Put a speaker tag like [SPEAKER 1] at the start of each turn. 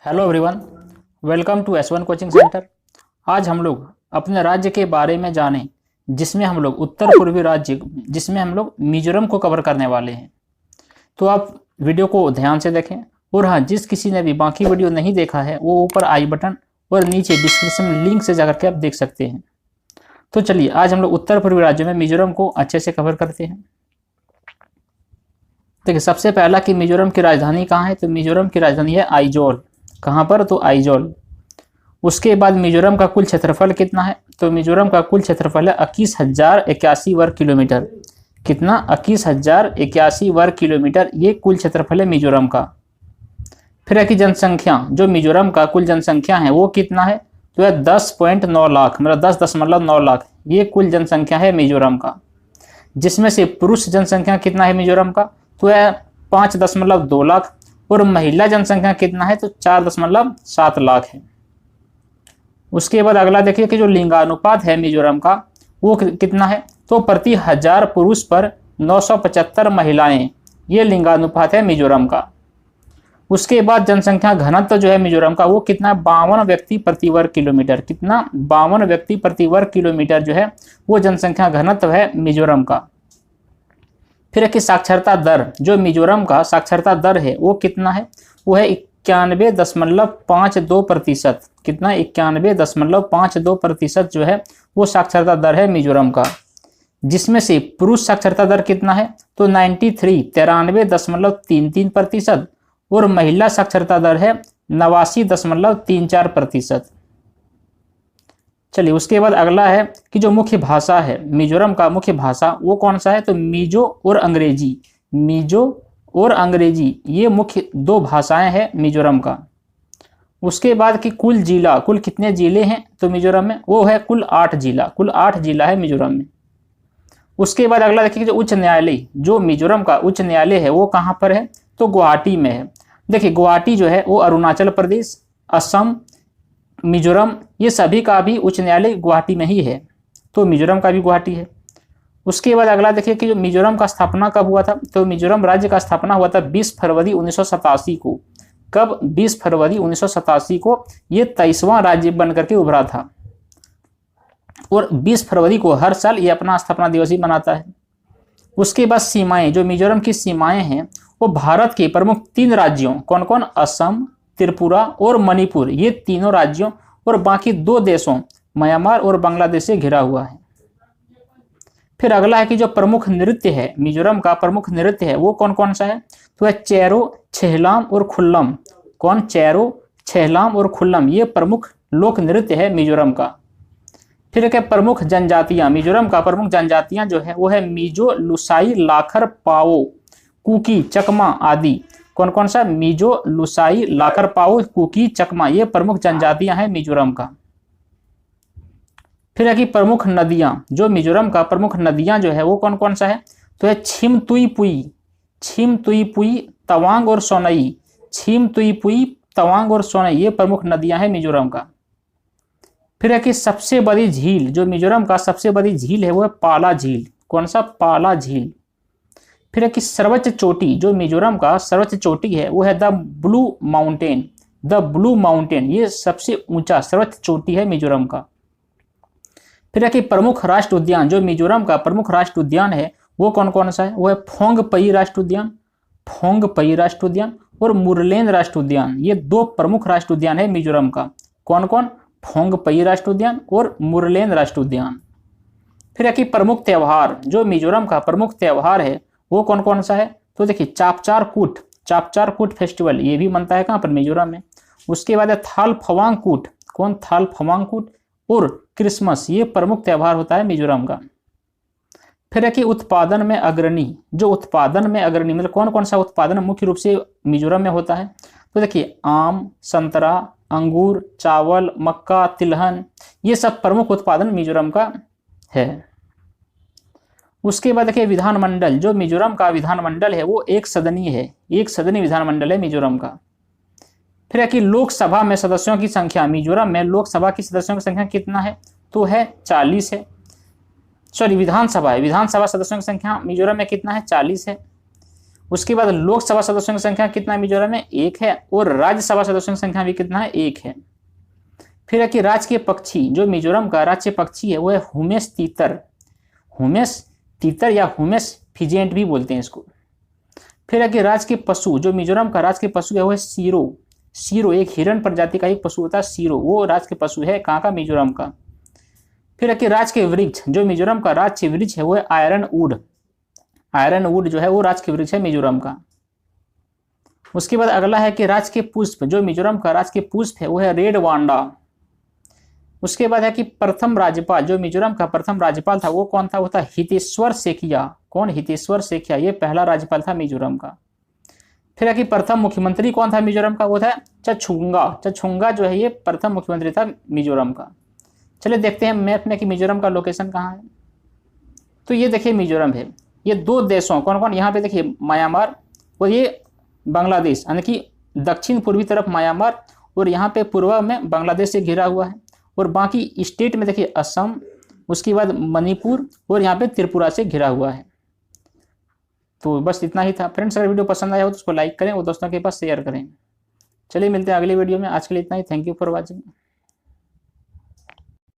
[SPEAKER 1] Hello everyone, welcome to S1 coaching centre. आज हम लोग अपने राज्य के बारे में जानें, जिसमें हम लोग उत्तर पूर्वी राज्य जिसमें हम लोग मिजोरम को कवर करने वाले हैं। तो आप वीडियो को ध्यान से देखें और हाँ, जिस किसी ने भी बाकी वीडियो नहीं देखा है वो ऊपर आई बटन और नीचे डिस्क्रिप्शन लिंक से जाकर के आप देख सकते हैं। तो चलिए आज हम लोग उत्तर पूर्वी राज्यों में मिजोरम को अच्छे से कवर करते हैं। देखिए, सबसे पहला कि मिजोरम की राजधानी कहाँ है, तो मिजोरम की राजधानी है आइजोल। कहाँ पर, तो आइजोल। उसके बाद मिजोरम का कुल क्षेत्रफल कितना है, तो मिजोरम का कुल क्षेत्रफल है 21,081 वर्ग किलोमीटर। कितना, 21,081 वर्ग किलोमीटर, ये कुल क्षेत्रफल है मिजोरम का। फिर है कि जनसंख्या, जो मिजोरम का कुल जनसंख्या है वो कितना है, तो है 10.9 लाख, मतलब 10.9 लाख, ये कुल जनसंख्या है मिजोरम का। जिसमें से पुरुष जनसंख्या कितना है मिजोरम का, तो है 5.2 लाख, और महिला जनसंख्या कितना है, तो 4.7 लाख है। उसके बाद अगला देखिए कि जो लिंगानुपात है मिजोरम का वो कितना है, तो प्रति 1000 पुरुष पर 975 महिलाएं, ये लिंगानुपात है मिजोरम का। उसके बाद जनसंख्या घनत्व जो है मिजोरम का वो कितना, 52 व्यक्ति प्रति वर्ग किलोमीटर। कितना, 52 व्यक्ति प्रति वर्ग किलोमीटर जो है वो जनसंख्या घनत्व है मिजोरम का। फिर है कि साक्षरता दर, जो मिजोरम का साक्षरता दर है वो कितना है, वो है 91.52%। कितना, 91.52% जो है वो साक्षरता दर है मिजोरम का। जिसमें से पुरुष साक्षरता दर कितना है, तो 93.33%, और महिला साक्षरता दर है 89.34%। चलिए, उसके बाद अगला है कि जो मुख्य भाषा है मिजोरम का, मुख्य भाषा वो कौन सा है, तो मिजो और अंग्रेजी। मिजो और अंग्रेजी ये मुख्य दो भाषाएं हैं मिजोरम का। उसके बाद कि कुल जिला, कुल कितने जिले हैं तो मिजोरम में, वो है कुल 8 जिला, कुल 8 जिला है मिजोरम में। उसके बाद अगला देखिए जो उच्च न्यायालय, जो मिजोरम का उच्च न्यायालय है वो कहाँ पर है, तो गुवाहाटी में है। देखिए, गुवाहाटी जो है वो अरुणाचल प्रदेश, असम, मिजोरम, ये सभी का भी उच्च न्यायालय गुवाहाटी में ही है, तो मिजोरम का भी गुवाहाटी है। उसके बाद अगला देखिए कि जो मिजोरम का स्थापना कब हुआ था, तो मिजोरम राज्य का स्थापना हुआ था 20 फरवरी 1987 को। कब, 20 फरवरी 1987 को ये 23वां राज्य बनकर के उभरा था, और 20 फरवरी को हर साल ये अपना स्थापना दिवस ही मनाता है। उसके बाद सीमाएं, जो मिजोरम की सीमाएं हैं वो भारत के प्रमुख 3 राज्यों, कौन कौन, असम, त्रिपुरा और मणिपुर, ये तीनों राज्यों और बाकी 2 देशों म्यांमार और बांग्लादेश से घिरा हुआ है। फिर अगला है कि जो प्रमुख नृत्य है मिजोरम का, प्रमुख नृत्य है वो कौन कौन सा है, तो है चेरो, छेहलाम और खुल्लम। कौन, चेरो, छेहलाम और खुल्लम, ये प्रमुख लोक नृत्य है मिजोरम का। फिर क्या प्रमुख जनजातियां, मिजोरम का प्रमुख जनजातियां जो है वो है मिजो, लुसाई, लाखर, पाओ, कुकी, चकमा आदि। कौन कौन सा, मिजो, लुसाई, लाकर पाओ, कुकी, चकमा, ये प्रमुख जनजातियां हैं मिजोरम का। फिर है कि प्रमुख नदियां, जो मिजोरम का प्रमुख नदियां जो है वो कौन कौन सा है, तो है छिमतुईपुई, छिमतुईपुई, तवांग और सोनई। छिमतुईपुई, तवांग और सोनई, ये प्रमुख नदियां हैं मिजोरम का। फिर है कि सबसे बड़ी झील, जो मिजोरम का सबसे बड़ी झील है वो है पाला झील। कौन सा, पाला झील। फिर है कि सर्वोच्च चोटी, जो मिजोरम का सर्वोच्च चोटी है वो है the blue mountain. The blue mountain, ये सबसे ऊंचा सर्वोच्च चोटी है मिजोरम का। फिर है कि प्रमुख राष्ट्र उद्यान, जो मिजोरम का प्रमुख राष्ट्र उद्यान है वो कौन कौन सा है, वो है फोंगपई राष्ट्र उद्यान, फोंगपई राष्ट्र उद्यान और मुरलेन राष्ट्र उद्यान, ये 2 प्रमुख राष्ट्र उद्यान है मिजोरम का। कौन कौन, फोंगपई राष्ट्र उद्यान और मुरलेन राष्ट्र उद्यान। फिर है कि प्रमुख त्यौहार, जो मिजोरम का प्रमुख त्यौहार है वो कौन कौन सा है, तो देखिए चापचार कूट, चापचार कूट फेस्टिवल ये भी मनता है कहाँ पर, मिजोरम में। उसके बाद है थाल फवांग कूट, कौन, थाल फवांग कूट, और क्रिसमस, ये प्रमुख त्यौहार होता है मिजोरम का। फिर है कि उत्पादन में अग्रणी, जो उत्पादन में अग्रणी मतलब कौन कौन सा उत्पादन मुख्य रूप से मिजोरम में होता है, तो देखिए आम, संतरा, अंगूर, चावल, मक्का, तिलहन, ये सब प्रमुख उत्पादन मिजोरम का है। उसके बाद देखिए विधानमंडल, जो मिजोरम का विधानमंडल है वो एक सदनीय है, एक सदनीय विधानमंडल है मिजोरम का। फिर है कि लोकसभा में सदस्यों की संख्या, मिजोरम में लोकसभा की सदस्यों की संख्या कितना है, तो है 40 है। सॉरी, विधानसभा है, विधानसभा सदस्यों की संख्या मिजोरम में कितना है, 40 है। उसके बाद लोकसभा सदस्यों की संख्या कितना मिजोरम में, 1 है, और राज्यसभा सदस्यों की संख्या भी कितना है, 1 है। फिर है कि राजकीय पक्षी, जो मिजोरम का राष्ट्रीय पक्षी है वो है हुमेस तीतर, हुमेस तीतर या हुमेस फिजेंट भी बोलते हैं इसको। फिर है कि राजकीय पशु, जो मिजोरम का राजकीय पशु है वो है सीरो, सीरो एक हिरण प्रजाति का एक पशु होता है सीरो, वो राजकीय पशु है कहाँ का, मिजोरम का। फिर है कि राजकीय वृक्ष, जो मिजोरम का राजकीय वृक्ष है वो है आयरन वुड, आयरन वुड जो है वो राजकीय वृक्ष है मिजोरम का। उसके बाद अगला है कि राजकीय पुष्प, जो मिजोरम का राजकीय पुष्प है वो है रेड वांडा। उसके बाद है कि प्रथम राज्यपाल, जो मिजोरम का प्रथम राज्यपाल था वो कौन था, वो था हितेश्वर सेकिया। कौन, हितेश्वर सेकिया, ये पहला राज्यपाल था मिजोरम का। फिर है कि प्रथम मुख्यमंत्री कौन था मिजोरम का, वो था चछुंगा, चछुंगा जो है ये प्रथम मुख्यमंत्री था मिजोरम का। चलिए देखते हैं मैप में कि मिजोरम का लोकेशन कहाँ है। तो ये देखिए मिजोरम है, ये 2 देशों कौन कौन, यहाँ पे देखिए म्यांमार और ये बांग्लादेश, यानी कि दक्षिण पूर्वी तरफ म्यांमार और यहाँ पे पूर्व में बांग्लादेश से घिरा हुआ है, और बाकी स्टेट में देखिए असम, उसके बाद मणिपुर और यहाँ पे त्रिपुरा से घिरा हुआ है। तो बस इतना ही था फ्रेंड्स। अगर वीडियो पसंद आया हो तो उसको लाइक करें और दोस्तों के पास शेयर करें। चलिए मिलते हैं अगले वीडियो में, आज के लिए इतना ही। Thank you for watching.